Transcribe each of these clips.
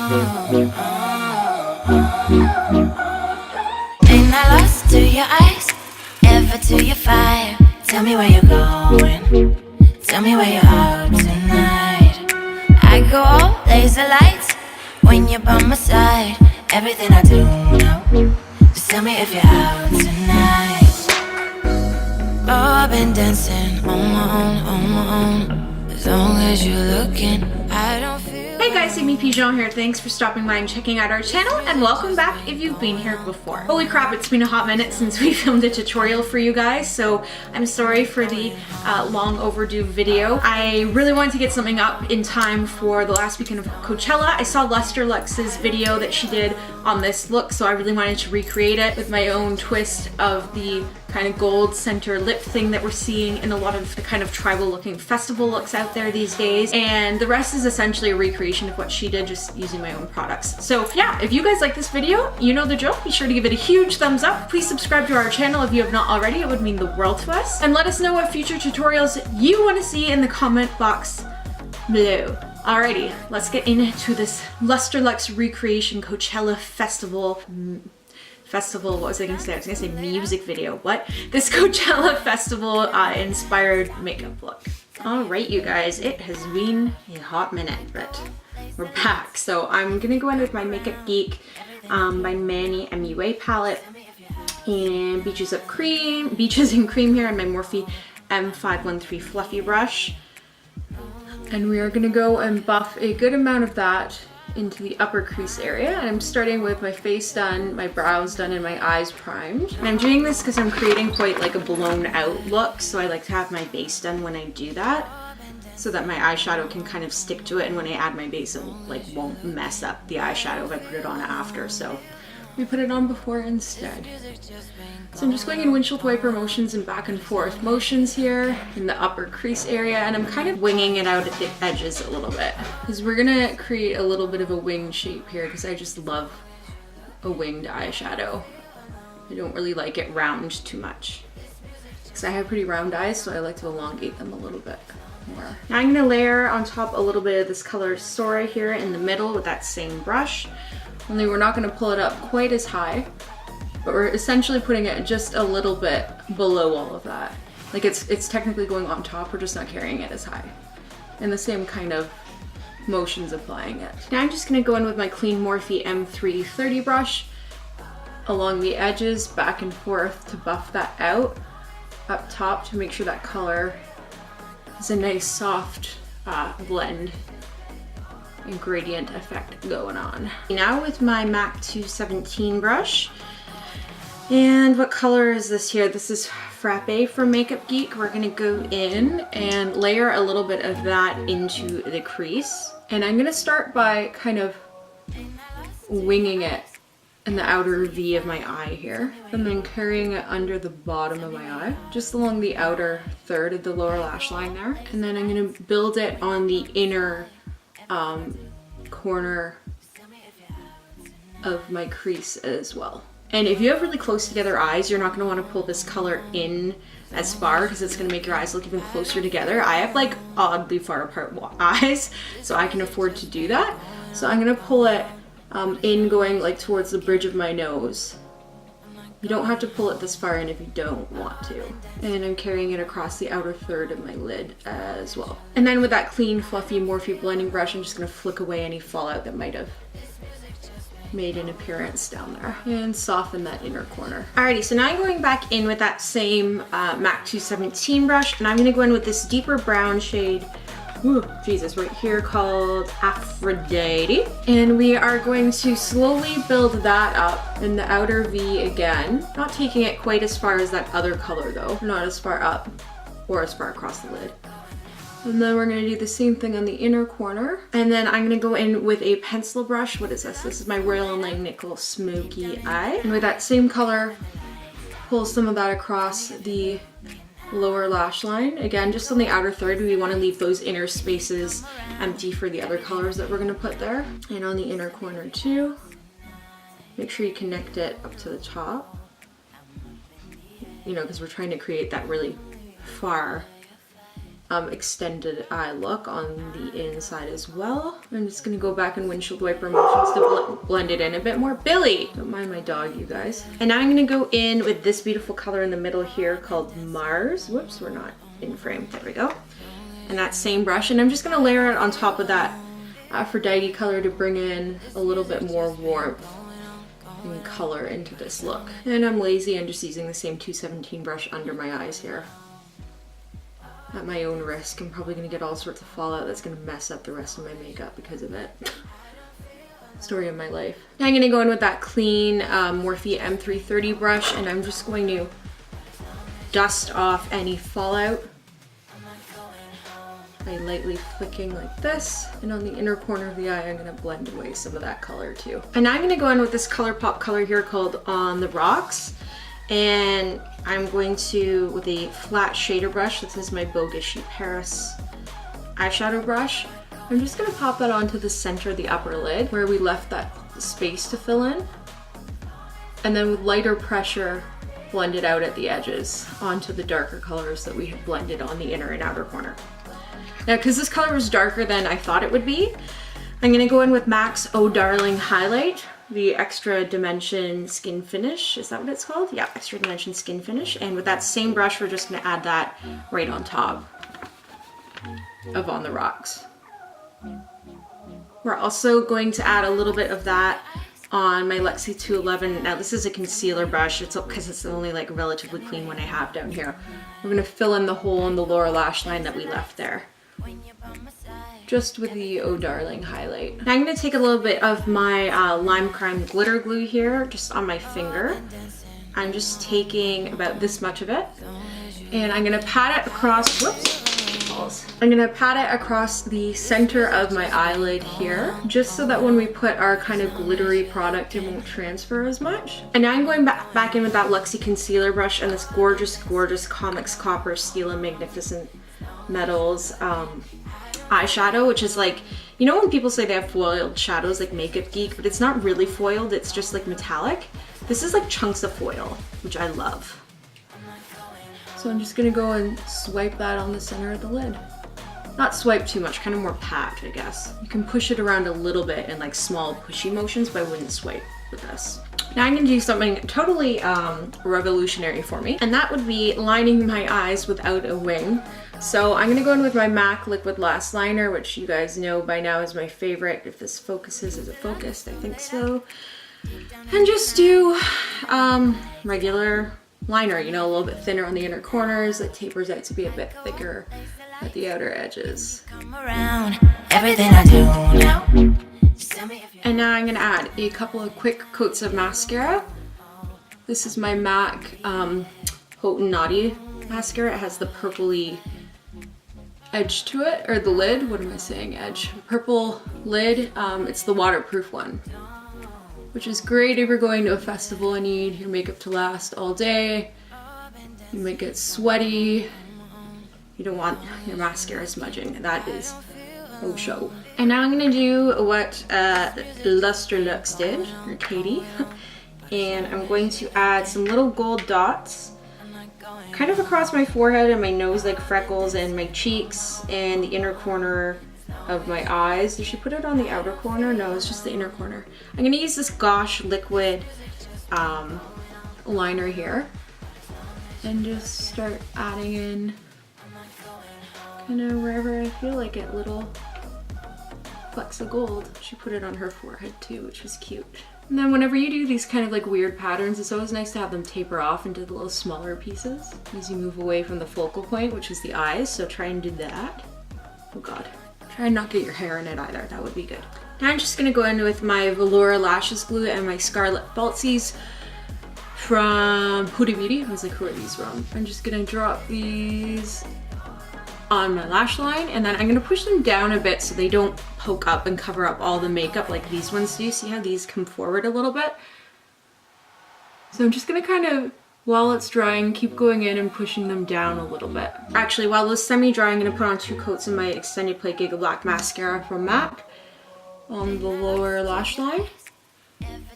Ain't I lost to your eyes, ever to your fire? Tell me where you're going, tell me where you're out tonight. I go all laser lights when you're by my side. Everything I do now, just tell me if you're out tonight. Oh, I've been dancing on my own. As long as you're looking, I don't feel. Hey guys, Amy Pigeon here. Thanks for stopping by and checking out our channel, and welcome back if you've been here before. Holy crap, it's been a hot minute since we filmed a tutorial for you guys, so I'm sorry for the long overdue video. I really wanted to get something up in time for the last weekend of Coachella. I saw Lustrelux video that she did on this look, so I really wanted to recreate it with my own twist of the kind of gold center lip thing that we're seeing in a lot of the kind of tribal looking festival looks out there these days. And the rest is essentially a recreation of what she did, just using my own products. So yeah, if you guys like this video, you know the drill. Be sure to give it a huge thumbs up. Please subscribe to our channel if you have not already. It would mean the world to us. And let us know what future tutorials you want to see in the comment box below. Alrighty, let's get into this Lustrelux recreation Coachella festival. What was I gonna say? I was gonna say music video. What? This Coachella festival inspired makeup look. All right, you guys, it has been a hot minute, but we're back. So I'm gonna go in with my Makeup Geek by Manny MUA palette and Beaches and Cream here, and my Morphe M513 fluffy brush. And we are gonna go and buff a good amount of that into the upper crease area, and I'm starting with my face done, my brows done, and my eyes primed. And I'm doing this because I'm creating quite like a blown out look, so I like to have my base done when I do that, so that my eyeshadow can kind of stick to it, and when I add my base it like won't mess up the eyeshadow if I put it on after. So we put it on before instead. So I'm just going in windshield wiper motions and back and forth motions here in the upper crease area, and I'm kind of winging it out at the edges a little bit because we're gonna create a little bit of a wing shape here, because I just love a winged eyeshadow. I don't really like it round too much because I have pretty round eyes, so I like to elongate them a little bit more. Now I'm gonna layer on top a little bit of this color Sora here in the middle with that same brush. Only we're not going to pull it up quite as high, but we're essentially putting it just a little bit below all of that. Like it's technically going on top, we're just not carrying it as high. And the same kind of motions applying it. Now I'm just going to go in with my clean Morphe M330 brush along the edges, back and forth to buff that out up top to make sure that color is a nice soft blend and gradient effect going on. Now with my MAC 217 brush, and what color is this here? This is Frappe from Makeup Geek. We're gonna go in and layer a little bit of that into the crease, and I'm gonna start by kind of winging it in the outer V of my eye here, and then carrying it under the bottom of my eye, just along the outer third of the lower lash line there. And then I'm gonna build it on the inner corner of my crease as well. And if you have really close together eyes, you're not going to want to pull this color in as far, because it's going to make your eyes look even closer together. I have like oddly far apart eyes, so I can afford to do that. So I'm going to pull it in, going like towards the bridge of my nose. You don't have to pull it this far in if you don't want to. And I'm carrying it across the outer third of my lid as well. And then with that clean, fluffy Morphe blending brush, I'm just gonna flick away any fallout that might have made an appearance down there and soften that inner corner. Alrighty, so now I'm going back in with that same MAC 217 brush, and I'm gonna go in with this deeper brown shade, ooh, Jesus, right here, called Aphrodite. And we are going to slowly build that up in the outer V again. Not taking it quite as far as that other color though. Not as far up or as far across the lid. And then we're gonna do the same thing on the inner corner. And then I'm gonna go in with a pencil brush. What is this? This is my Royal & Langnickel Smoky Eye. And with that same color, pull some of that across the lower lash line. Again, just on the outer third, we want to leave those inner spaces empty for the other colors that we're going to put there. And on the inner corner too, make sure you connect it up to the top, you know, because we're trying to create that really far extended eye look on the inside as well. I'm just gonna go back in windshield wiper motions to blend it in a bit more. Billy! Don't mind my dog, you guys. And now I'm gonna go in with this beautiful color in the middle here called Mars. Whoops, we're not in frame. There we go. And that same brush, and I'm just gonna layer it on top of that Aphrodite color to bring in a little bit more warmth and color into this look. And I'm lazy, I'm just using the same 217 brush under my eyes here. At my own risk, I'm probably gonna get all sorts of fallout that's gonna mess up the rest of my makeup because of it. Story of my life. Now I'm gonna go in with that clean Morphe M330 brush, and I'm just going to dust off any fallout by lightly flicking like this. And on the inner corner of the eye, I'm gonna blend away some of that color too. And now I'm gonna go in with this ColourPop color here called On the Rocks. And I'm going to, with a flat shader brush, this is my Bogus Paris eyeshadow brush, I'm just gonna pop that onto the center of the upper lid where we left that space to fill in. And then with lighter pressure, blend it out at the edges onto the darker colors that we had blended on the inner and outer corner. Now, because this color was darker than I thought it would be, I'm gonna go in with MAC's Oh Darling Highlight, the Extra Dimension Skin Finish. Is that what it's called? Yeah, Extra Dimension Skin Finish. And with that same brush, we're just gonna add that right on top of On the Rocks. We're also going to add a little bit of that on my Lexi 211. Now this is a concealer brush, it's because it's the only like relatively clean one I have down here. We're gonna fill in the hole in the lower lash line that we left there, just with the Oh Darling highlight. Now I'm gonna take a little bit of my Lime Crime glitter glue here, just on my finger. I'm just taking about this much of it, and I'm gonna pat it across, whoops, I'm gonna pat it across the center of my eyelid here, just so that when we put our kind of glittery product, it won't transfer as much. And now I'm going back in with that Luxie concealer brush and this gorgeous, gorgeous Comics Copper Stila Magnificent Metals eyeshadow, which is like, you know when people say they have foiled shadows like Makeup Geek, but it's not really foiled, it's just like metallic. This is like chunks of foil, which I love. So I'm just gonna go and swipe that on the center of the lid. Not swipe too much, kind of more pat, I guess. You can push it around a little bit in like small pushy motions, but I wouldn't swipe with this. Now I'm gonna do something totally revolutionary for me, and that would be lining my eyes without a wing. So I'm gonna go in with my MAC Liquid Lash Liner, which you guys know by now is my favorite. If this focuses, is it focused? I think so. And just do regular liner, you know, a little bit thinner on the inner corners, that tapers out to be a bit thicker at the outer edges. And now I'm gonna add a couple of quick coats of mascara. This is my MAC Haute n Naughty mascara. It has the purpley edge to it, or the lid, what am I saying, edge? Purple lid, it's the waterproof one, which is great if you're going to a festival and you need your makeup to last all day. You might get sweaty. You don't want your mascara smudging. That is no show. And now I'm gonna do what Lustrelux did, or Katie. And I'm going to add some little gold dots kind of across my forehead and my nose, like freckles, and my cheeks and the inner corner of my eyes. Did she put it on the outer corner? No, it's just the inner corner. I'm gonna use this Gosh liquid liner here and just start adding in kind of wherever I feel like it, little flecks of gold. She put it on her forehead too, which was cute. And then whenever you do these kind of like weird patterns, it's always nice to have them taper off into the little smaller pieces as you move away from the focal point, which is the eyes. So try and do that. Oh God. Try and not get your hair in it either, that would be good. Now I'm just gonna go in with my Velour Lashes Glue and my Scarlet Falsies from Huda Beauty. I was like, who are these from? I'm just gonna drop these on my lash line, and then I'm gonna push them down a bit so they don't poke up and cover up all the makeup like these ones do. See how these come forward a little bit? So I'm just gonna kind of, while it's drying, keep going in and pushing them down a little bit. Actually, while this semi-dry, I'm gonna put on 2 coats of my Extended Play Giga Black Mascara from MAC on the lower lash line. And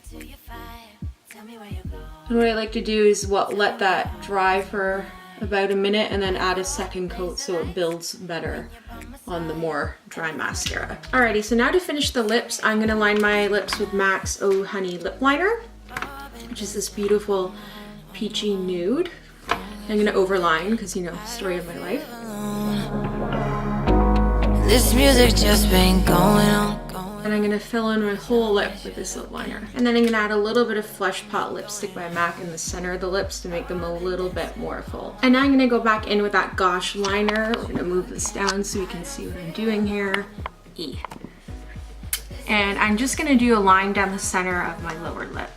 what I like to do is let that dry for about a minute and then add a second coat so it builds better on the more dry mascara. Alrighty, so now to finish the lips, I'm gonna line my lips with MAC's Oh Honey lip liner, which is this beautiful peachy nude. I'm gonna overline because, you know, story of my life. This music just been going on. And I'm gonna fill in my whole lip with this lip liner. And then I'm gonna add a little bit of Flesh Pot lipstick by MAC in the center of the lips to make them a little bit more full. And now I'm gonna go back in with that Gosh liner. We're gonna move this down so you can see what I'm doing here. And I'm just gonna do a line down the center of my lower lip.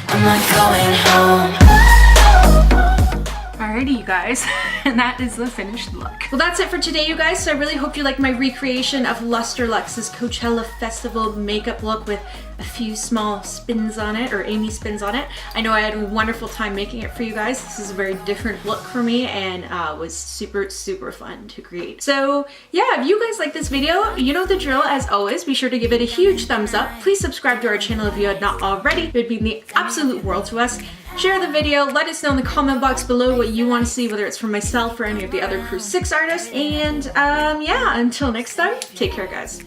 I'm not going home. Alrighty, you guys, and that is the finished look. Well, that's it for today, you guys. So I really hope you like my recreation of Lustrelex's Coachella Festival makeup look with a few small spins on it, or Amy spins on it. I know I had a wonderful time making it for you guys. This is a very different look for me and was super, super fun to create. So yeah, if you guys like this video, you know the drill. As always, be sure to give it a huge thumbs up. Please subscribe to our channel if you had not already. It would mean the absolute world to us. Share the video, let us know in the comment box below what you want to see, whether it's from myself or any of the other Crew 6 artists. And yeah, until next time, take care, guys.